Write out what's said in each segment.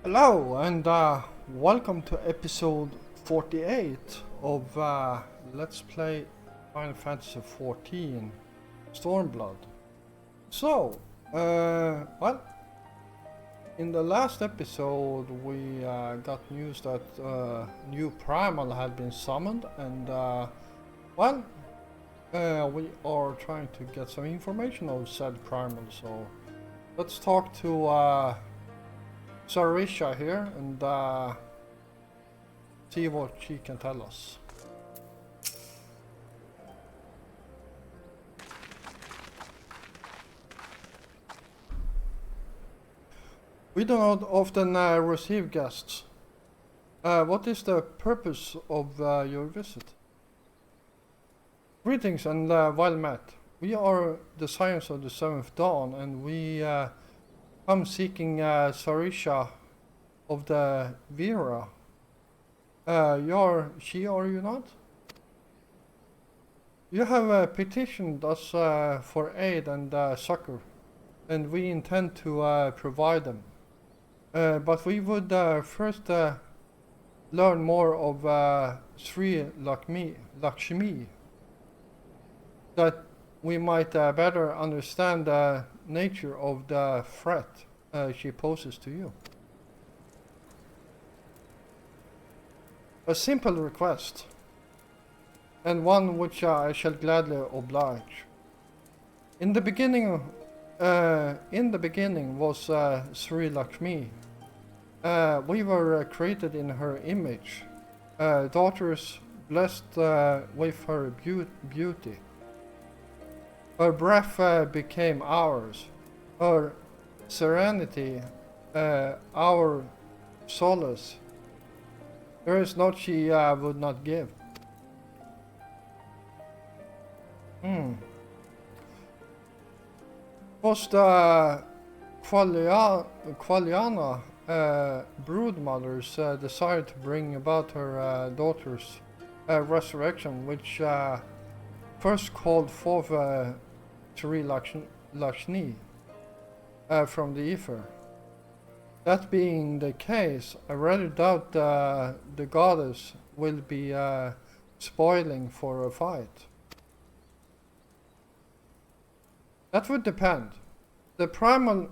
Hello and welcome to episode 48 of Let's Play Final Fantasy XIV Stormblood. So, well, in the last episode we got news that new Primal had been summoned and we are trying to get some information on said Primal, so let's talk to Sarisha here and see what she can tell us. We do not often receive guests. What is the purpose of your visit? Greetings and well met. We are the Science of the Seventh Dawn and we come seeking Sarisha of the Vera. You're she, are you not? You have petitioned us for aid and succor, and we intend to provide them. But we would first learn more of Sri Lakshmi, that we might better understand the nature of the threat she poses to you. A simple request, and one which I shall gladly oblige. In the beginning was Sri Lakshmi. We were created in her image, daughters blessed with her beauty. Her breath became ours, her serenity our solace. There is naught she would not give. Was the Qualiana broodmother's desire to bring about her daughter's resurrection, which first called forth Sri Lakshmi from the ether. That being the case, I rather doubt the goddess will be spoiling for a fight. That would depend. The primal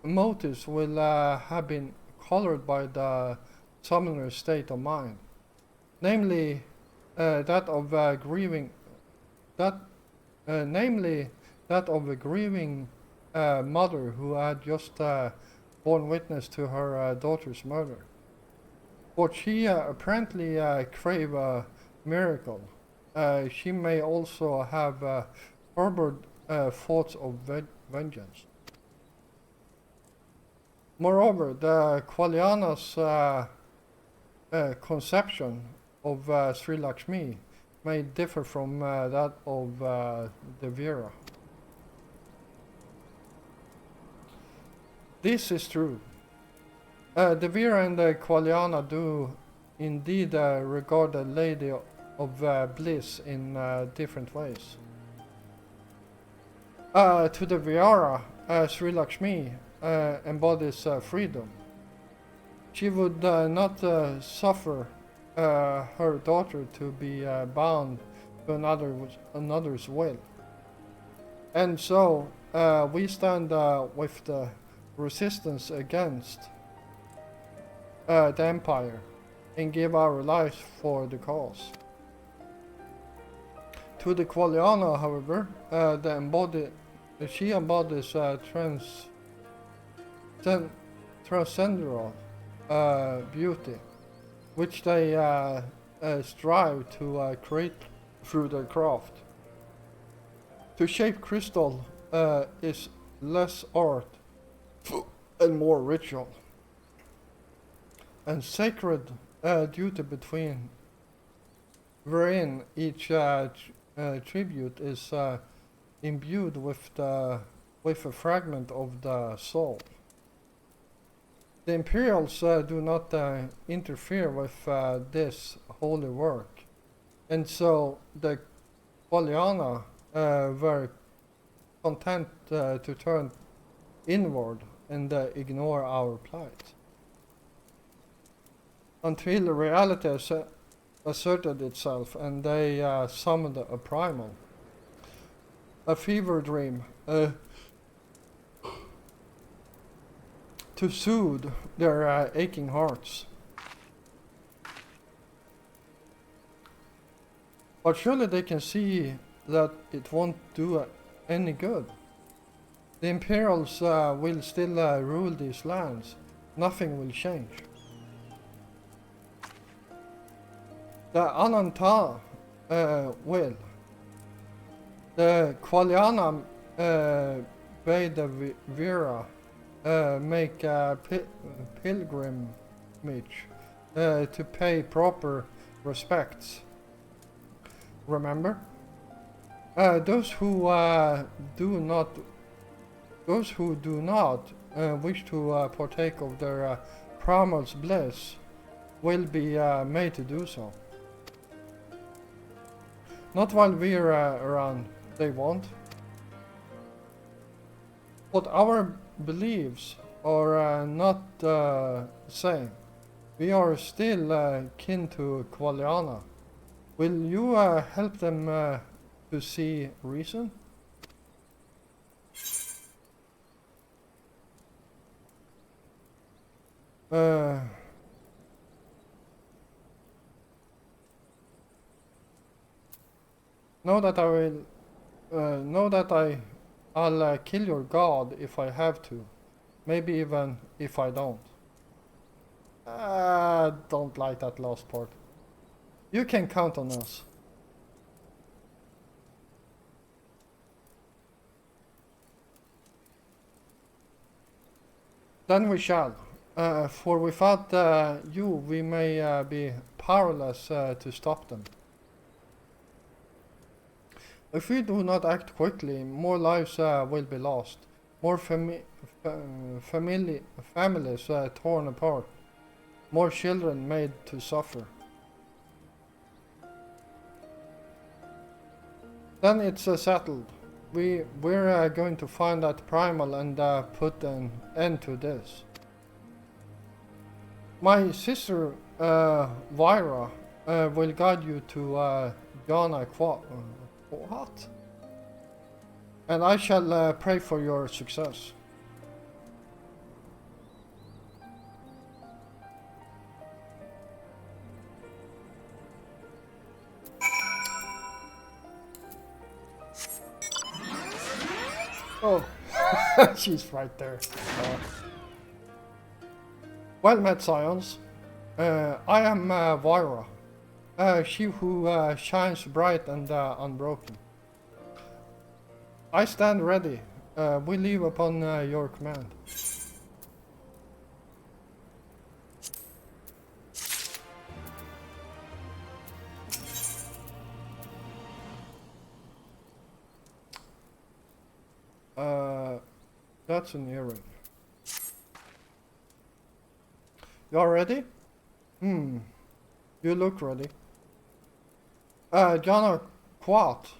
motives will have been colored by the summoner's state of mind, namely that of grieving. Namely that of a grieving mother who had just borne witness to her daughter's murder. But she apparently crave a miracle. She may also have harbored thoughts of vengeance. Moreover, the Qualiana's conception of Sri Lakshmi may differ from that of the Vera. This is true. The Vera and the Qualiana do indeed regard the Lady of Bliss in different ways. To the Vera, Sri Lakshmi embodies freedom. She would not suffer her daughter to be bound to another's will. And so we stand with the resistance against the Empire and give our lives for the cause. To the Qualiana, however, she embodies transcendental beauty, which they strive to create through their craft. To shape crystal is less art and more ritual, and sacred duty between wherein each tribute is imbued with a fragment of the soul. The Imperials do not interfere with this holy work, and so the Qualiana were content to turn inward and ignore our plight. until reality asserted itself and they summoned a primal. A fever dream to soothe their aching hearts. But surely they can see that it won't do any good. The Imperials will still rule these lands. Nothing will change. The Ananta will. The Qualiana bade the Vira make a pilgrimage to pay proper respects. Remember? Those who do not wish to partake of their primal's bliss will be made to do so. Not while we're around, they won't. But our beliefs are not the same. We are still kin to Qualiana. Will you help them to see reason? Know that I will. Know that I'll kill your god if I have to. Maybe even if I don't. Don't like that last part. You can count on us. Then we shall. For without you, we may be powerless to stop them. If we do not act quickly, more lives will be lost. More families torn apart. More children made to suffer. Then it's settled. We're going to find that primal and put an end to this. My sister Vyra will guide you to Jana What? And I shall pray for your success. Oh, she's right there. Well met, Scions. I am Vyra. She who shines bright and unbroken. I stand ready. We leave upon your command. That's an earring. You are ready? You look ready. Jana Quat.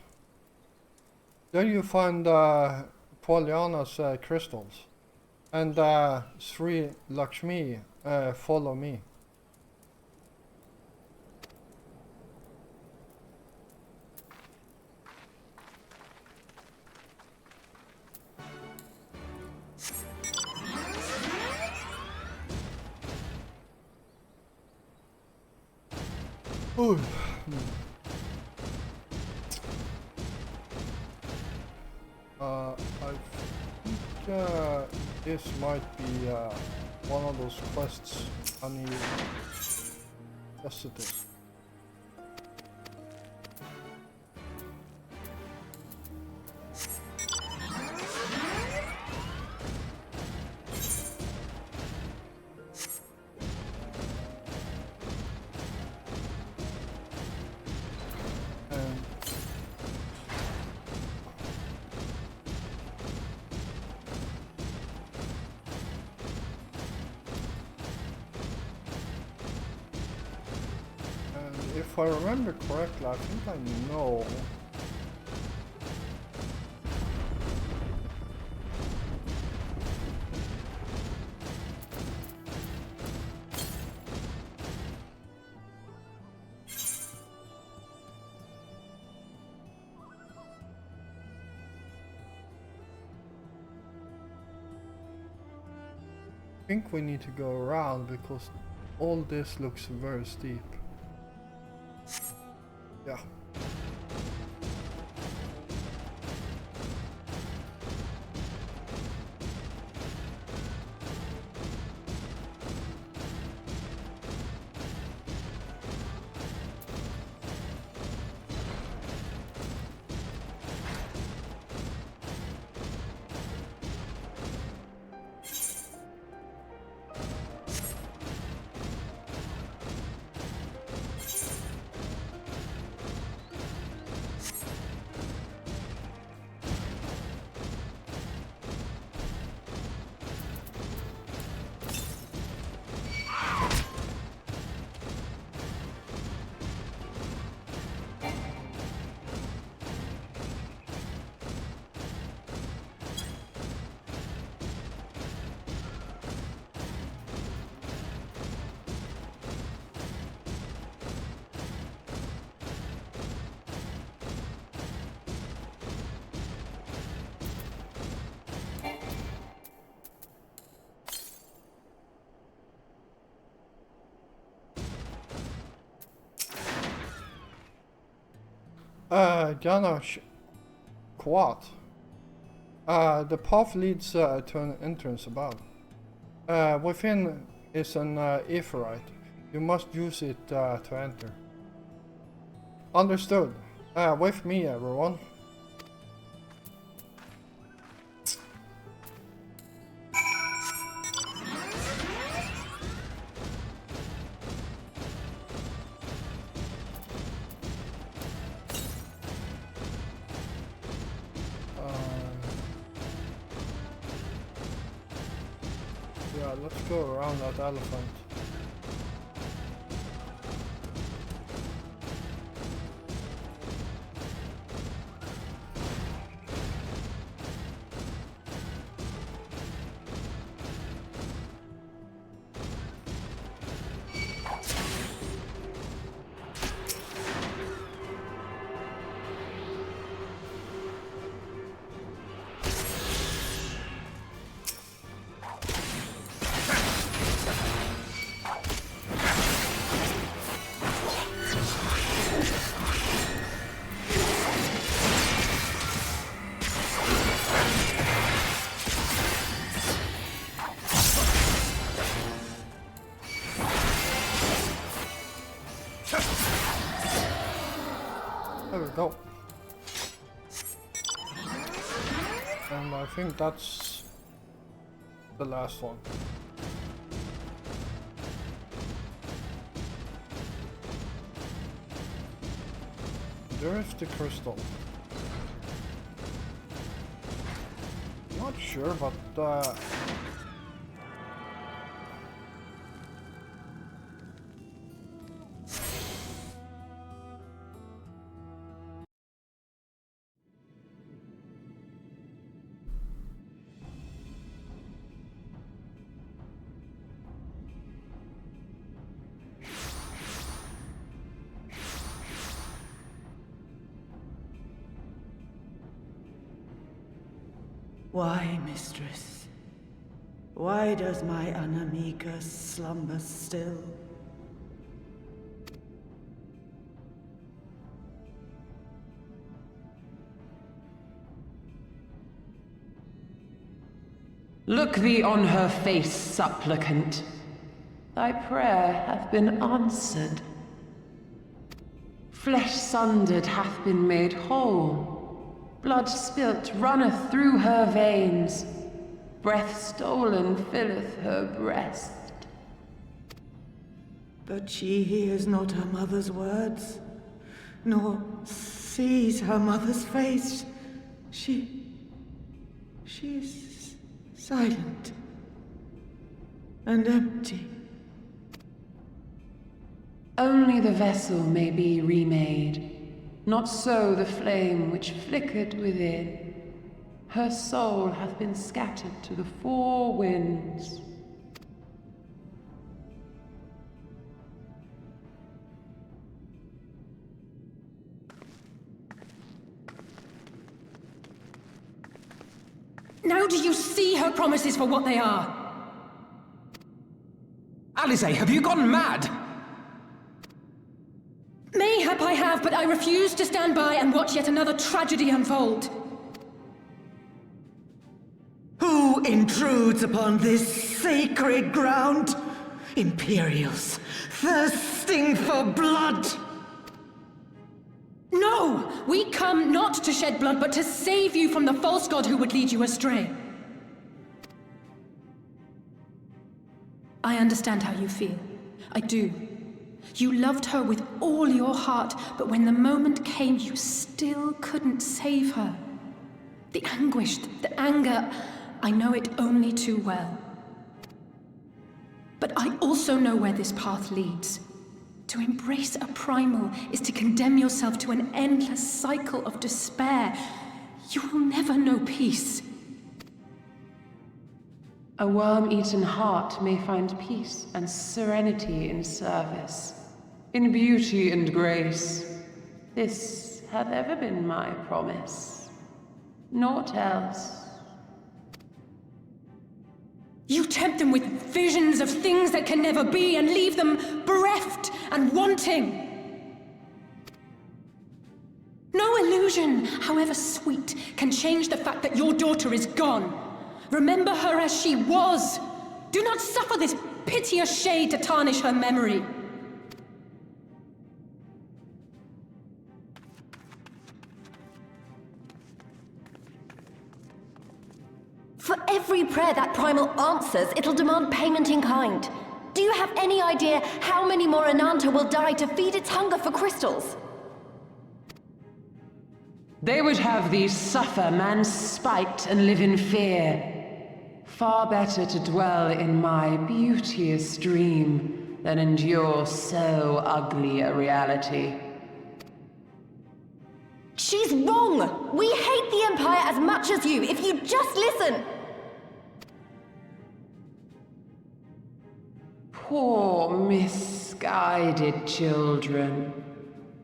There you find Qualiana's crystals. And Sri Lakshmi, follow me. Ooh. I think this might be one of those quests I need. Yes, it is. If I remember correctly, I think I know. think we need to go around because all this looks very steep. Yeah. Janosch, Quat. The path leads to an entrance above. Within is an aetheryte. You must use it to enter. Understood. With me, everyone. Yeah, let's go around that elephant. There we go. And I think that's the last one. There is the crystal. Not sure, but why, mistress? Why does my Anamika slumber still? Look thee on her face, supplicant. Thy prayer hath been answered. Flesh sundered hath been made whole. Blood spilt runneth through her veins. Breath stolen filleth her breast. But she hears not her mother's words, nor sees her mother's face. She is silent and empty. Only the vessel may be remade. Not so the flame which flickered within. Her soul hath been scattered to the four winds. Now do you see her promises for what they are? Alize, have you gone mad? Mayhap I have, but I refuse to stand by and watch yet another tragedy unfold. Who intrudes upon this sacred ground? Imperials, thirsting for blood! No! We come not to shed blood, but to save you from the false god who would lead you astray. I understand how you feel. I do. You loved her with all your heart, but when the moment came, you still couldn't save her. The anguish, the anger, I know it only too well. But I also know where this path leads. To embrace a primal is to condemn yourself to an endless cycle of despair. You will never know peace. A worm-eaten heart may find peace and serenity in service, in beauty and grace. This hath ever been my promise. Naught else. You tempt them with visions of things that can never be and leave them bereft and wanting. No illusion, however sweet, can change the fact that your daughter is gone. Remember her as she was. Do not suffer this piteous shade to tarnish her memory. For every prayer that primal answers, it'll demand payment in kind. Do you have any idea how many more Ananta will die to feed its hunger for crystals? They would have thee suffer man's spite and live in fear. Far better to dwell in my beauteous dream than endure so ugly a reality. She's wrong! We hate the Empire as much as you, if you just listen! Poor, misguided children.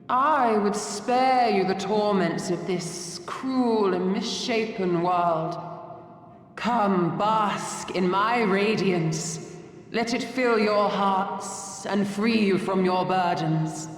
I would spare you the torments of this cruel and misshapen world. Come, bask in my radiance. Let it fill your hearts and free you from your burdens.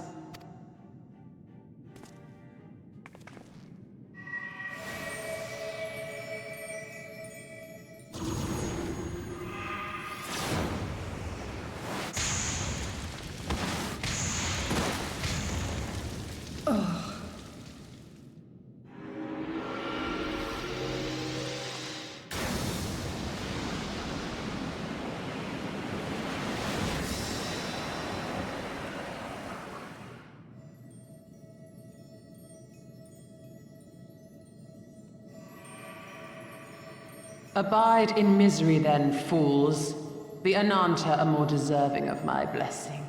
Abide in misery then, fools. The Ananta are more deserving of my blessing.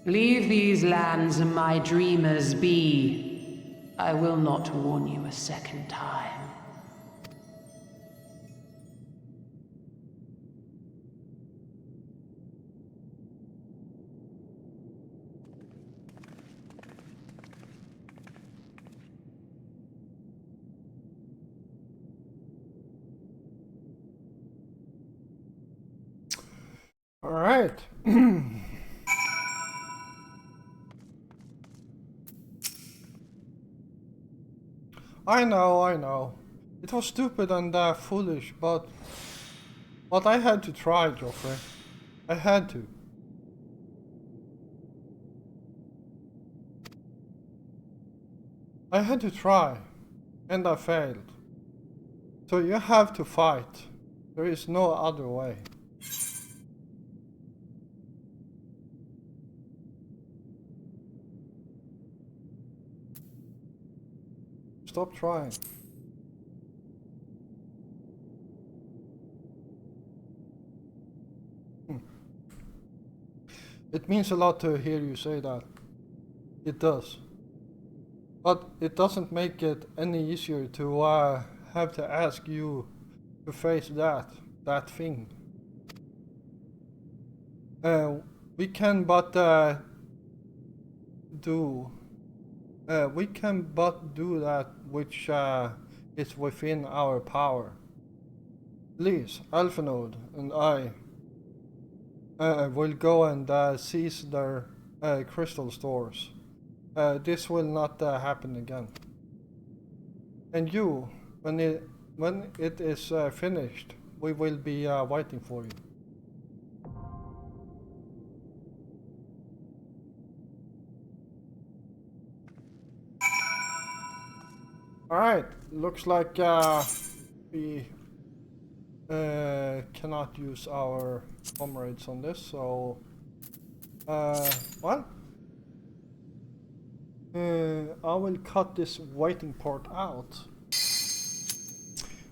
Leave these lands and my dreamers be. I will not warn you a second time. All right. I know. It was stupid and foolish, but I had to try, Joffrey. I had to. I had to try, and I failed. So you have to fight. There is no other way. Stop trying. It means a lot to hear you say that. It does. But it doesn't make it any easier to have to ask you to face that thing. We can but do that which is within our power. Please, Alphanode and I will go and seize their crystal stores. This will not happen again. And you, when it is finished, we will be waiting for you. Alright, looks like we cannot use our comrades on this, so well, I will cut this waiting part out.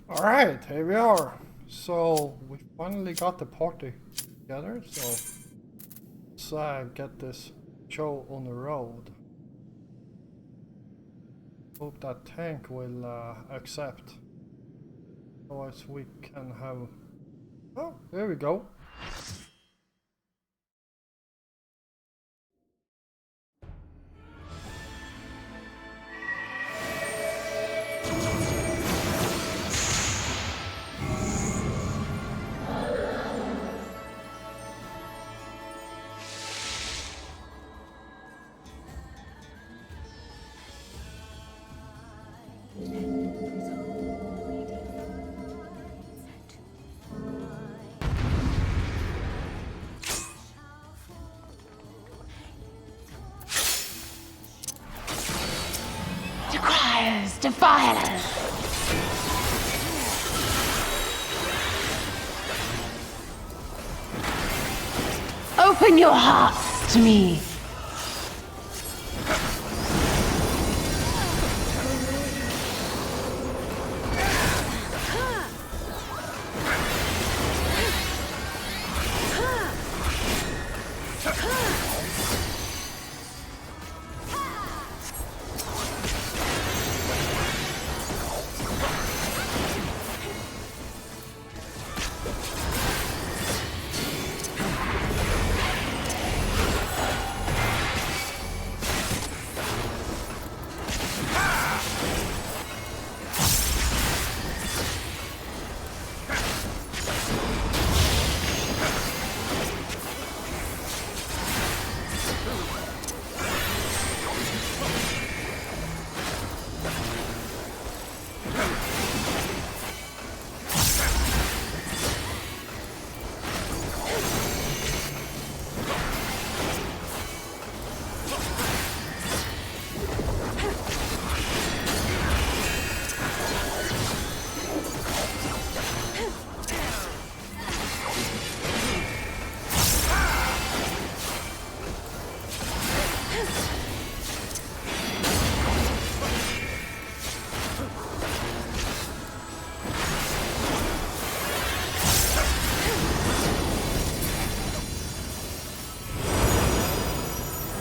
Alright, here we are. So we finally got the party together, so let's get this show on the road. Hope that tank will accept. Otherwise we can have... Oh, there we go. Defilers! Open your hearts to me!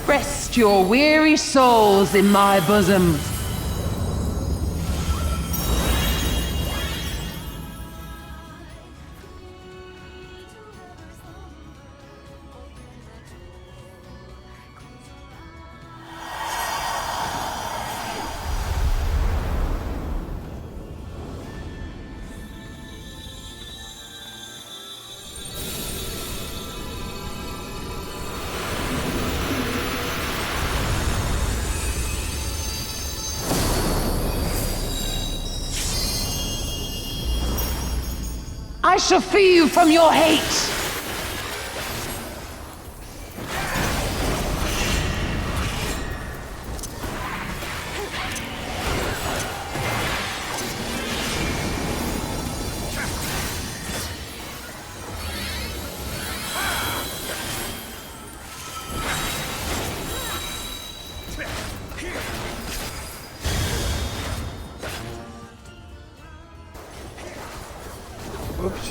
Rest your weary souls in my bosom. I shall free you from your hate! Oops.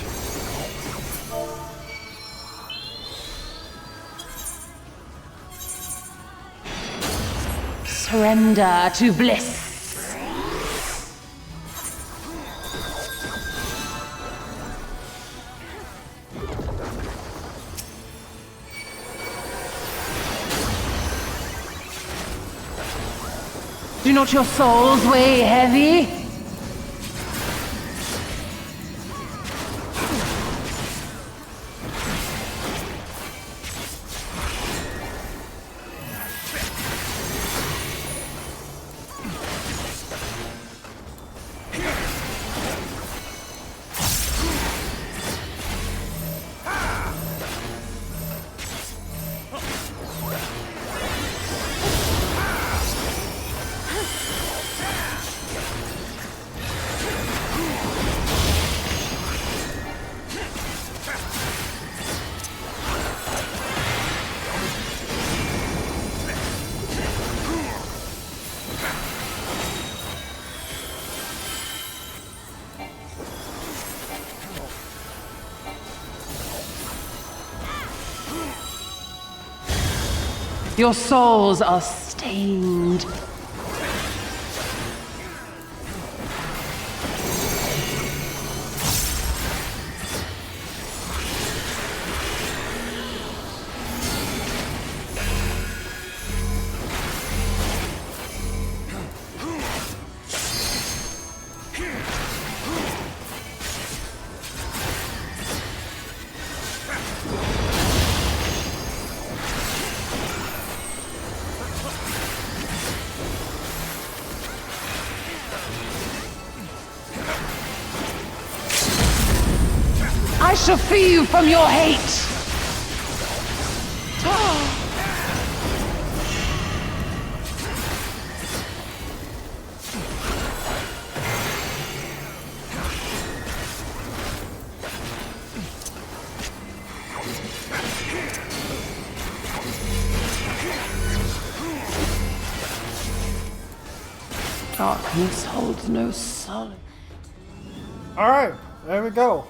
Surrender to bliss. Do not your souls weigh heavy? Your souls are stained. I shall free you from your hate! Darkness holds no solace. Alright, there we go.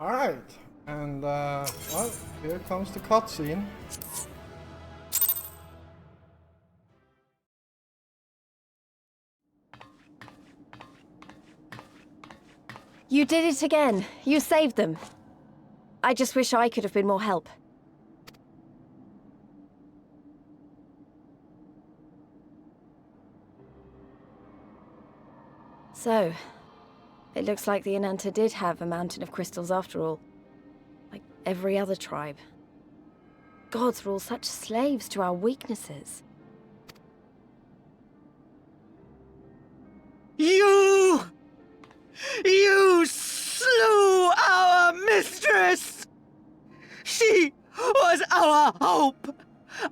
Alright, and well, here comes the cutscene. You did it again. You saved them. I just wish I could have been more help. So, it looks like the Ananta did have a mountain of crystals after all. Like every other tribe. Gods were all such slaves to our weaknesses. You slew our mistress! She was our hope,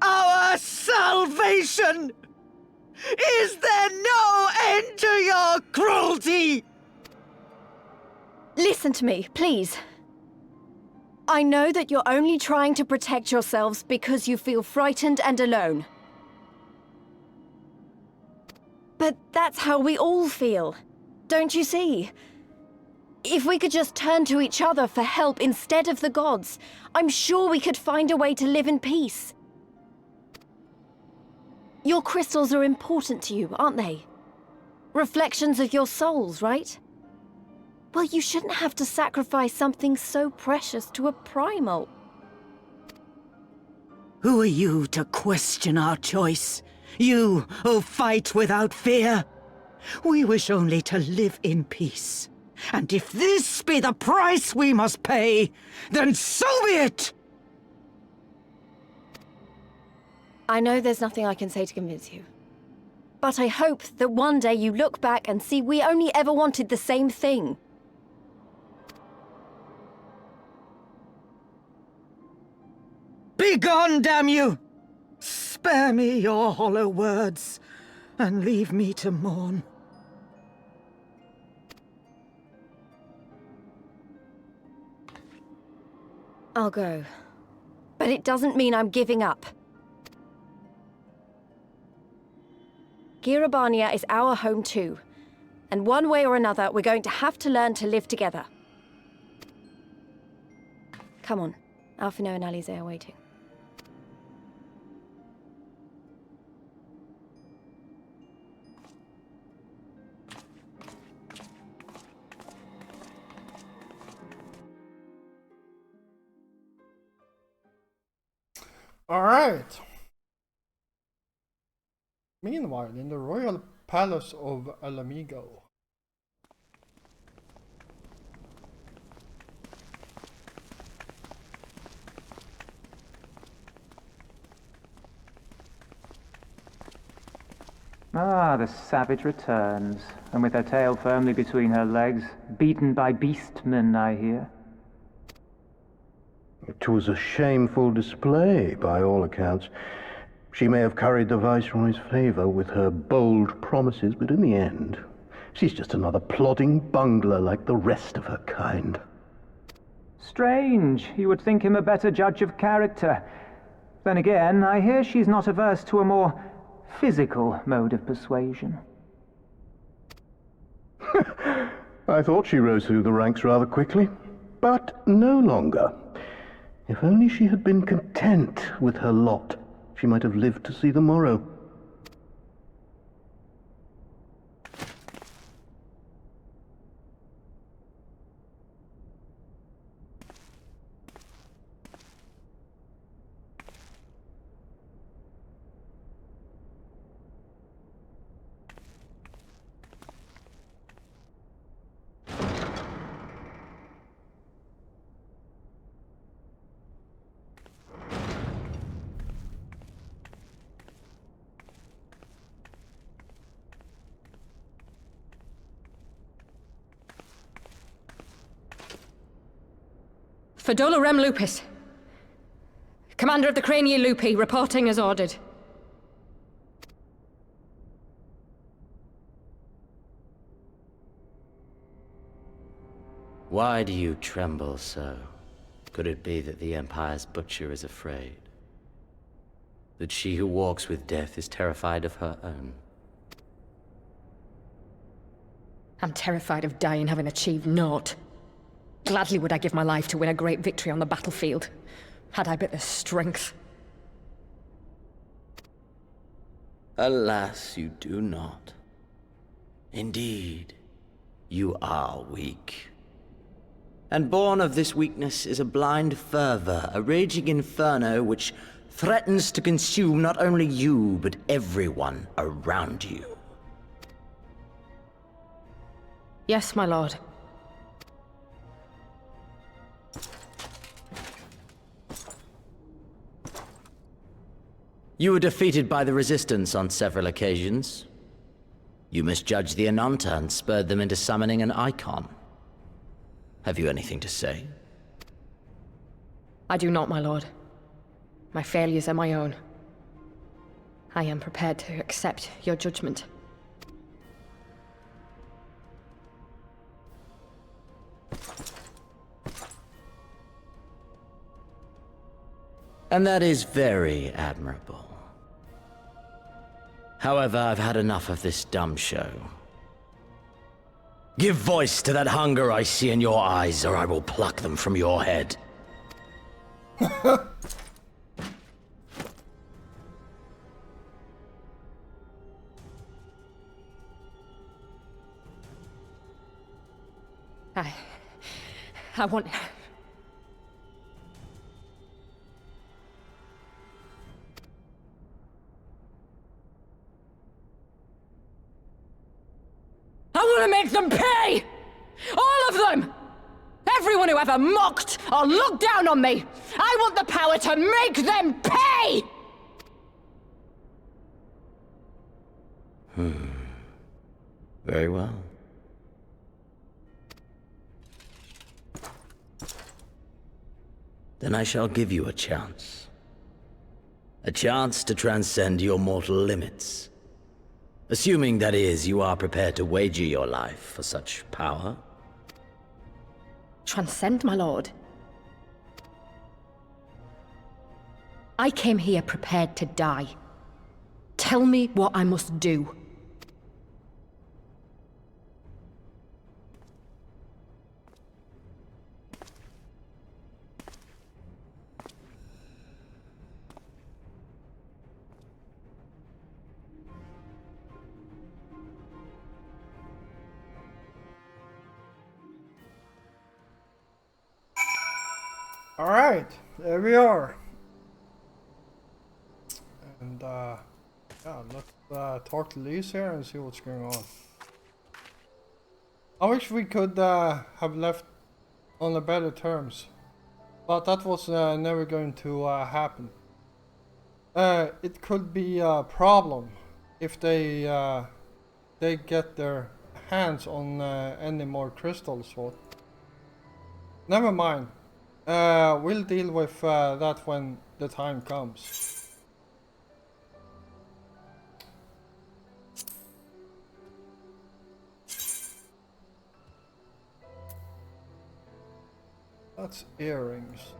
our salvation! Is there no end to your cruelty? Listen to me, please. I know that you're only trying to protect yourselves because you feel frightened and alone. But that's how we all feel. Don't you see? If we could just turn to each other for help instead of the gods, I'm sure we could find a way to live in peace. Your crystals are important to you, aren't they? Reflections of your souls, right? Well, you shouldn't have to sacrifice something so precious to a primal. Who are you to question our choice? You who fight without fear? We wish only to live in peace. And if this be the price we must pay, then so be it! I know there's nothing I can say to convince you. But I hope that one day you look back and see we only ever wanted the same thing. Begone, damn you! Spare me your hollow words, and leave me to mourn. I'll go. But it doesn't mean I'm giving up. Girabania is our home too. And one way or another, we're going to have to learn to live together. Come on. Alphino and Alize are waiting. Alright. Meanwhile, in the royal palace of Alamigo. Ah, the savage returns, and with her tail firmly between her legs, beaten by beastmen, I hear. It was a shameful display, by all accounts. She may have curried the Viceroy's favor with her bold promises, but in the end, She's just another plodding bungler like the rest of her kind. Strange. You would think him a better judge of character. Then again, I hear she's not averse to a more physical mode of persuasion. I thought she rose through the ranks rather quickly, but no longer. If only she had been content with her lot, she might have lived to see the morrow. Fedola Rem Lupus. Commander of the Crania Lupi, reporting as ordered. Why do you tremble so? Could it be that the Empire's butcher is afraid? That she who walks with death is terrified of her own? I'm terrified of dying having achieved naught. Gladly would I give my life to win a great victory on the battlefield, had I but the strength. Alas, you do not. Indeed, you are weak. And born of this weakness is a blind fervor, a raging inferno which threatens to consume not only you, but everyone around you. Yes, my lord. You were defeated by the Resistance on several occasions. You misjudged the Ananta and spurred them into summoning an icon. Have you anything to say? I do not, my lord. My failures are my own. I am prepared to accept your judgment. And that is very admirable. However, I've had enough of this dumb show. Give voice to that hunger I see in your eyes, or I will pluck them from your head. I want... I want to make them pay! All of them! Everyone who ever mocked or looked down on me! I want the power to make them pay! Very well. Then I shall give you a chance. A chance to transcend your mortal limits. Assuming, that is, you are prepared to wager your life for such power. Transcend, my lord. I came here prepared to die. Tell me what I must do. Alright, there we are. And yeah, let's talk to Lise here and see what's going on. I wish we could have left on the better terms, but that was never going to happen. It could be a problem if they get their hands on any more crystals. Or never mind. We'll deal with that when the time comes. that's earrings.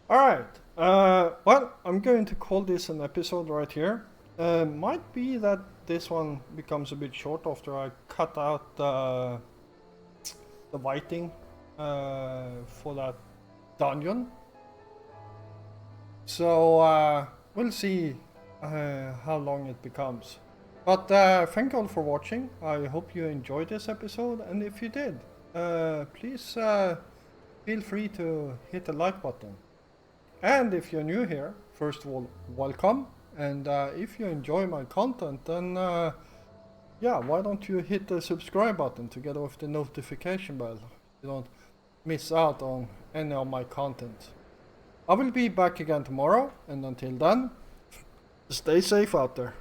Alright, well, I'm going to call this an episode right here. Might be that this one becomes a bit short after I cut out the writing for that dungeon. So we'll see how long it becomes. But thank you all for watching. I hope you enjoyed this episode, and if you did, please feel free to hit the like button. And if you're new here, first of all, welcome. And if you enjoy my content, then yeah, why don't you hit the subscribe button together with the notification bell? You don't miss out on any of my content. I will be back again tomorrow, and until then, stay safe out there.